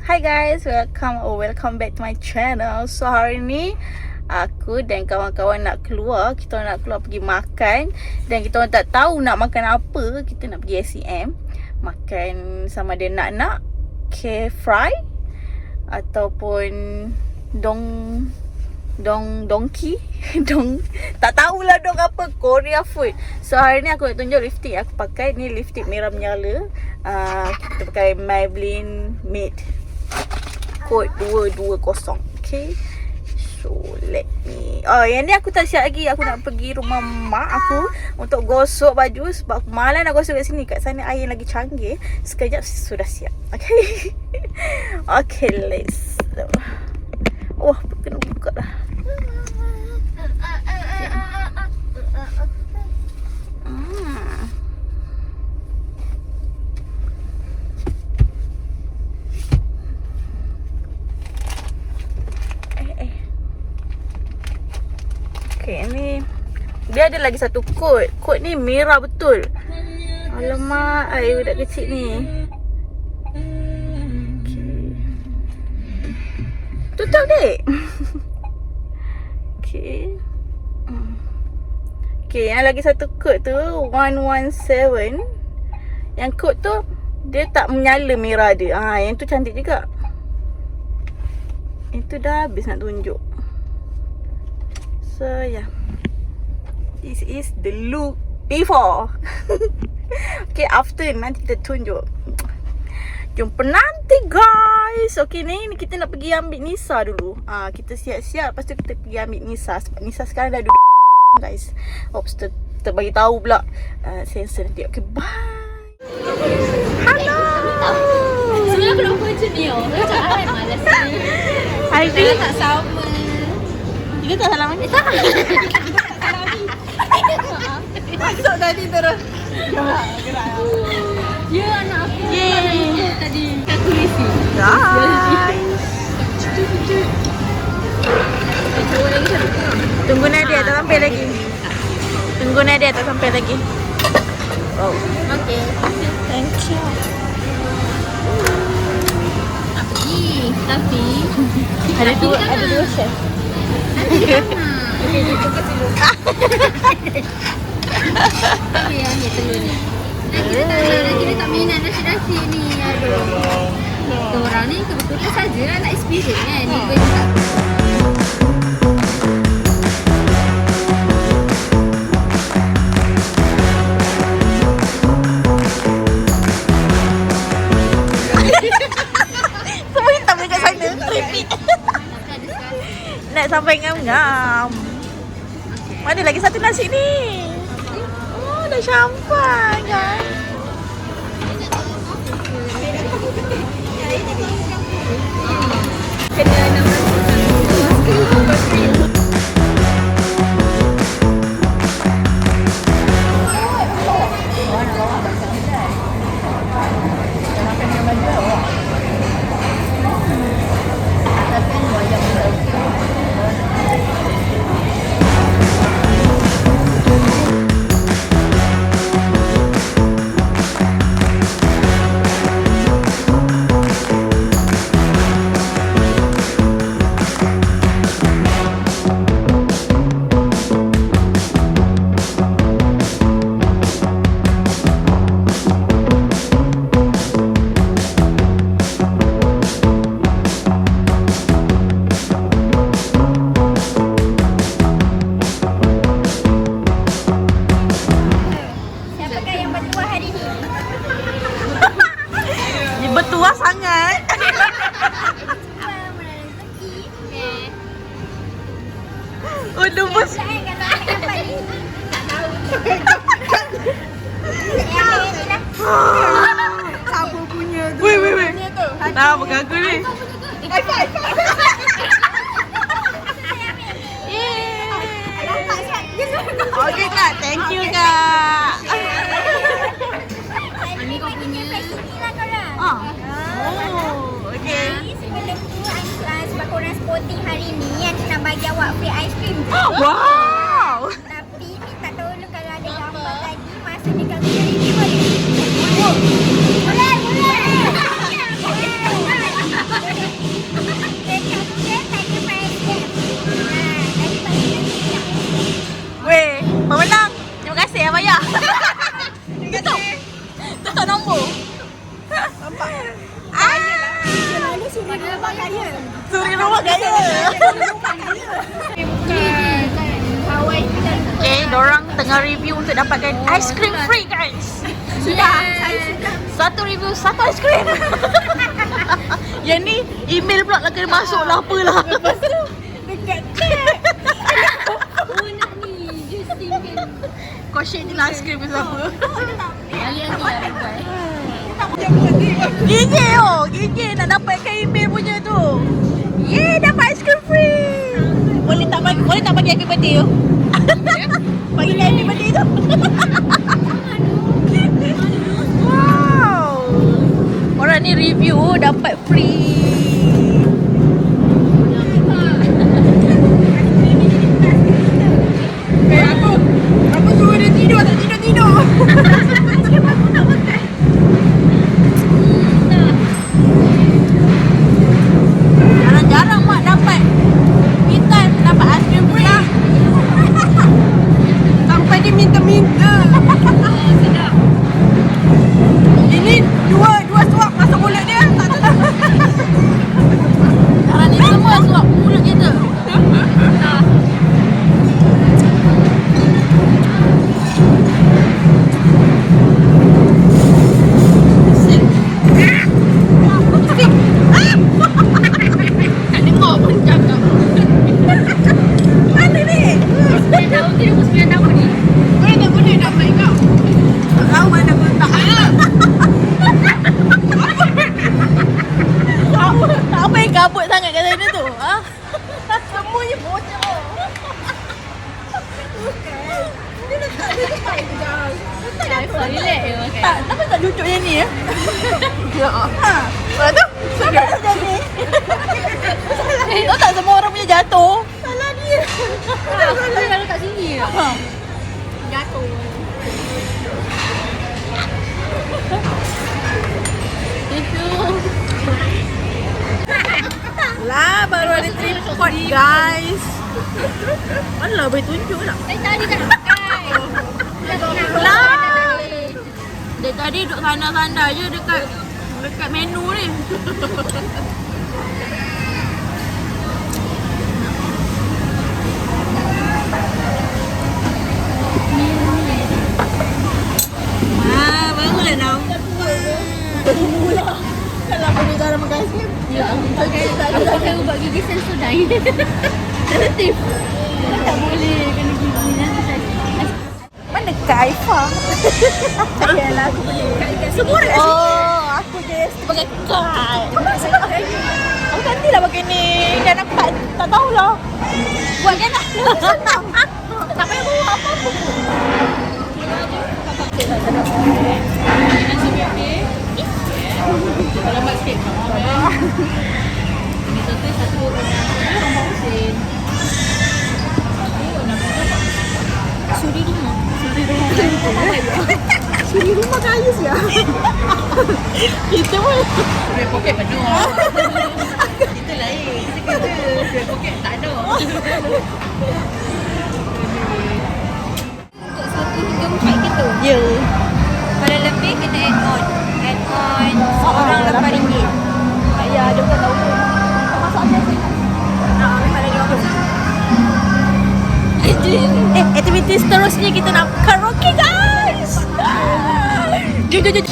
Hi guys, welcome back to my channel. So hari ni aku dan kawan-kawan nak keluar. Kita nak keluar pergi makan. Dan kita orang tak tahu nak makan apa. Kita nak pergi SEM makan sama ada nak K-fry ataupun Donki tak tahulah dong apa, Korea food. So hari ni aku nak tunjuk lipstick aku pakai. Ni lipstick merah menyala. Kita pakai Maybelline Matte Code 220. Okay, so let me yang ni aku tak siap lagi. Aku nak pergi rumah mak aku untuk gosok baju sebab aku malas nak gosok kat sini. Kat sana air lagi canggih. Sekejap sudah siap. Okay. Okay, let's kena buka dah. Okay, ni dia ada lagi satu kod. Kod ni merah betul. Alamak, air budak kecil ni. Okay. Tutup dek. Okay. Okay, yang lagi satu kod tu 117. Yang kod tu dia tak menyala merah dia. Yang tu cantik juga. Itu dah habis nak tunjuk. So yeah, this is the look before. Okay, after nanti kita tunjuk. Jumpa nanti guys. Okay, ni kita nak pergi ambil Nisa dulu. Kita siap-siap, lepas tu kita pergi ambil Nisa. Sebab Nisa sekarang dah duduk guys. Oops, terbagi tahu pula sensor nanti. Okay, bye. Hello. Sebenarnya aku nak kerja ni. Saya cakap malas ni. Hari ni tak sama. Kita tak salah mana? Tak. Masuk tadi terus. Gerak. Ya, anak aku. Yeay. Tadi kalkulasi. Guys. Tunggu Nadia tak sampai lagi. Tunggu Nadia tak sampai lagi. Oh. Okay. Thank you. Tak pergi. Tapi Ada dua chef. Okay, kita pergi dulu. Tapi yang ni telur ni. Kita tak minat nasi-nasi ni. Aduh. Kita orang ni kebetulan saja nak experience kan. Ni gue tak. Semua hitam dekat sana. Repeat. Nak sampai ngam-ngam. Mana lagi satu nasi ni? Oh, dah sampai guys. Kena nak Bertuah sangat. Udah bos. Siapa punya tu? Weh. Nah, bukan aku ni. Okay kak, thank you kak. Ini kau punya. Oh, okay. Sebelum tu, sebab korang sporting hari ni, aku nak bagi awak free ice cream. Wow. Tapi minta tolong kalau ada gambar tadi, masa dekat video ni boleh? Boleh. Rumah kaya. Suri rumah kaya. Hawaii dan Okay, dorang tengah review untuk dapatkan ice cream free guys. Sudah, saya sudah. Satu review, satu ice cream. Yang ni email pula lah kena masuk lah apalah. Lepas tu Dekat chat. Oh nak ni. Just tinggal. kau share je lah ice cream bersama. Alih-alih lah buat. Gigi gigi nak dapatkan email punya tu. Yeay, dapat ice cream free. Boleh tak bagi happy birthday tu? Bagi happy birthday tu. Wow. Orang ni review dapat free. Aku suruh dia tidur, tak tidur. Jarang-jarang mak dapat Bintan dapat ice cream free. Sampai dia minta-minta. Sedap. Ini dua suap masuk mulut dia. Tak tahu. Sekarang ni semua suap mulut kita. Tak dengar pun cakap. Mana ni? 9 tahun tu dia umur 9 tahun ni. Boleh dapat kau. Tak tahu mana pun tak. Apa yang kabut sangat kat sana tu? Ha? Semuanya bocor. Dia letak dia depan je. iPhone relax je makan. Tak, kenapa tak cucuk yang ni ya? Ya. Ha. Lepas tu, kenapa tak jadi? Tahu tak semua orang punya jatuh? Salah dia. Aku kalau kat sini je. Ha. Jatuh. Itu. Lah, baru ada tripod guys. Alah, boleh tunjuk tak? Saya tadi tak nak makan. Lah. Dia tadi duduk sandar-sandar je dekat menu ni. Barulah nak. Kalau punya cara makan es krim. Ya, aku pakai ubat gigi Sensodyne. Sensitif. Tak boleh kena gigi nanti sakit. Mana Kak Aifah? Yalah, aku boleh. Semua orang aku je sebagai Kak. Aku gantilah pakai ni. Dah nampak, tak tahulah. Buat kan nak? Senang. Tak payah bawa apa-apa. Nasi putih. Selamat sikit. Ini satu satu orang sen. Suri rumah. Suri rumah kaya sia. Kita pun Duit poket penuh. Kita lain. Kita kata duit poket tak ada. Untuk 1 hingga 4 gitu. ya. Kalau lebih kena add on. Add on seorang RM8. Ya, dia bukan tahu. Kau masak apa sih? Memang lagi orang masak. Aktiviti seterusnya kita nak karaoke guys. Jom. Bilik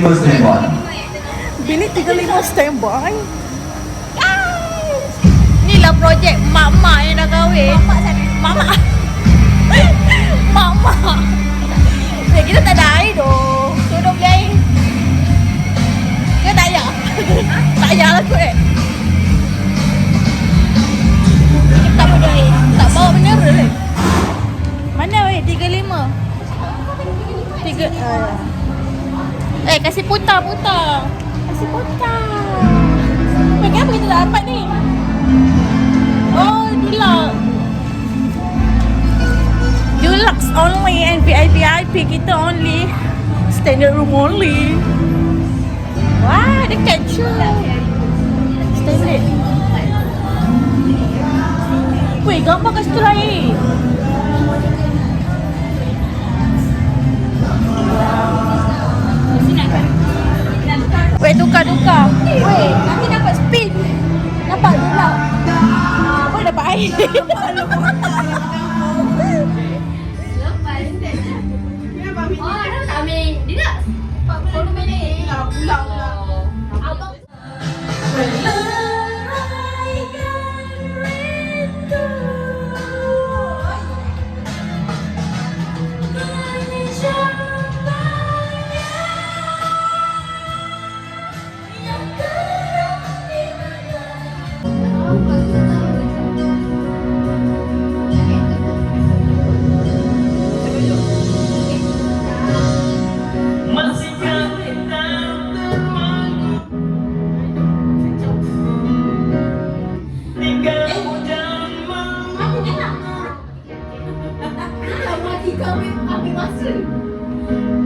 35 standby. Bilik 35 standby. Guys. Inilah projek mak-mak yang dah kahwin. Mak-mak. Mak-mak. Kita tak ada air doh. Suruh beli air. Ke tak payah? Tak payah lah kot tak boleh air. Tak bawa mineral Mana weh? 35 kasih putar Kasih putar kenapa kita tak dapat ni? Oh, Deluxe only and VIP kita only. Standard room only. Wah, dekat je. Standard. Weh, gambar kat situ lain. Weh, tukar. Oh, ada tak ambil? Dia tak? 40 minit. Abang.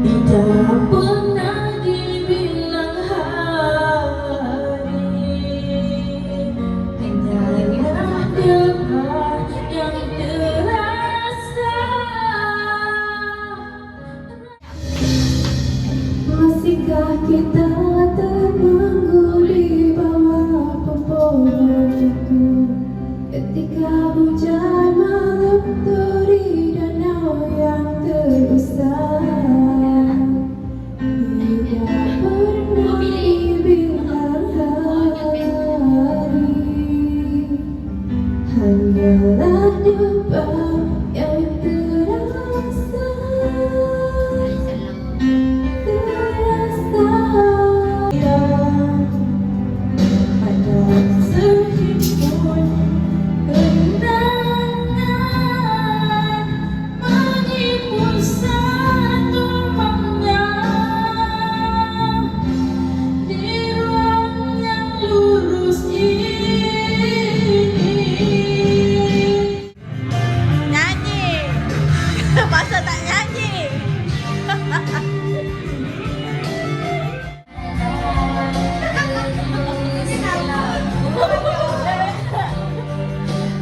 Tidak pernah dibilang hari, hanya dengar yang terasa. Masihkah kita termanggu di bawah pepohonan itu, ketika hujan meluturi danau yang terusang? Hanyalah debar yang terasa, ada sehimpun kenangan menimbun satu makna di ruang yang lurus ini. Masa tak nyanyi.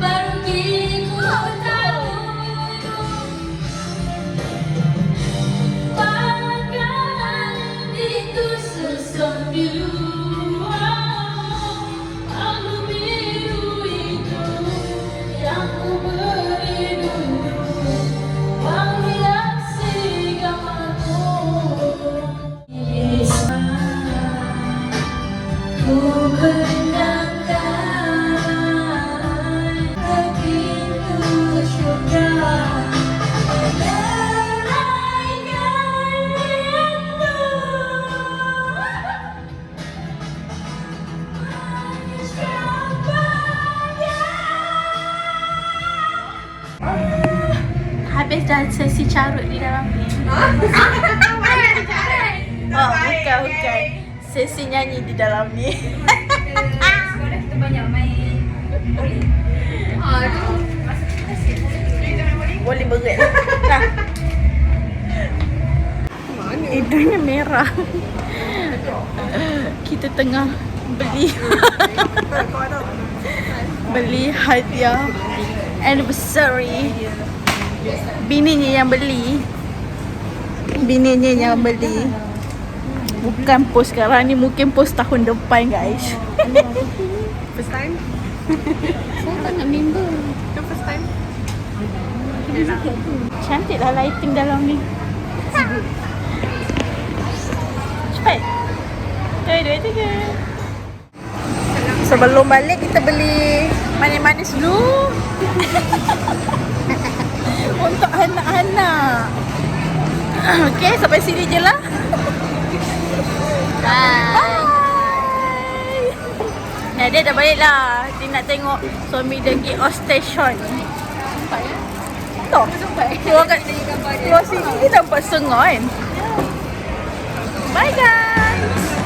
Baru kini ku tahu bakalan itu sesungguhnya. Aku biru itu yang ku beri dulu, menghiasi gambarku. Bisa ku benangkan begitu syurga, meneraikan rindu. Habis dah sesi carut di dalam ni. Oh, bukan. Sesi nyanyi di dalam ni. Sekolah kita banyak main. Aduh. Boleh berat. Nah. Hidungnya merah. Kita tengah beli hadiah anniversary. Bininya yang beli. Bukan post sekarang ni, mungkin post tahun depan, guys. First time? Saya tak nak member. Itu first time? Cantik lah lighting dalam ni. Cepat. 1, 2, 3. Sebelum balik kita beli manis-manis dulu. Untuk anak-anak. Okay, sampai sini je lah. Bye. Nah, dia dah balik lah. Dia nak tengok suami dia pergi Outstation. Nampak ya? Tuh. Keluar sini dia nampak sengah kan. Bye guys.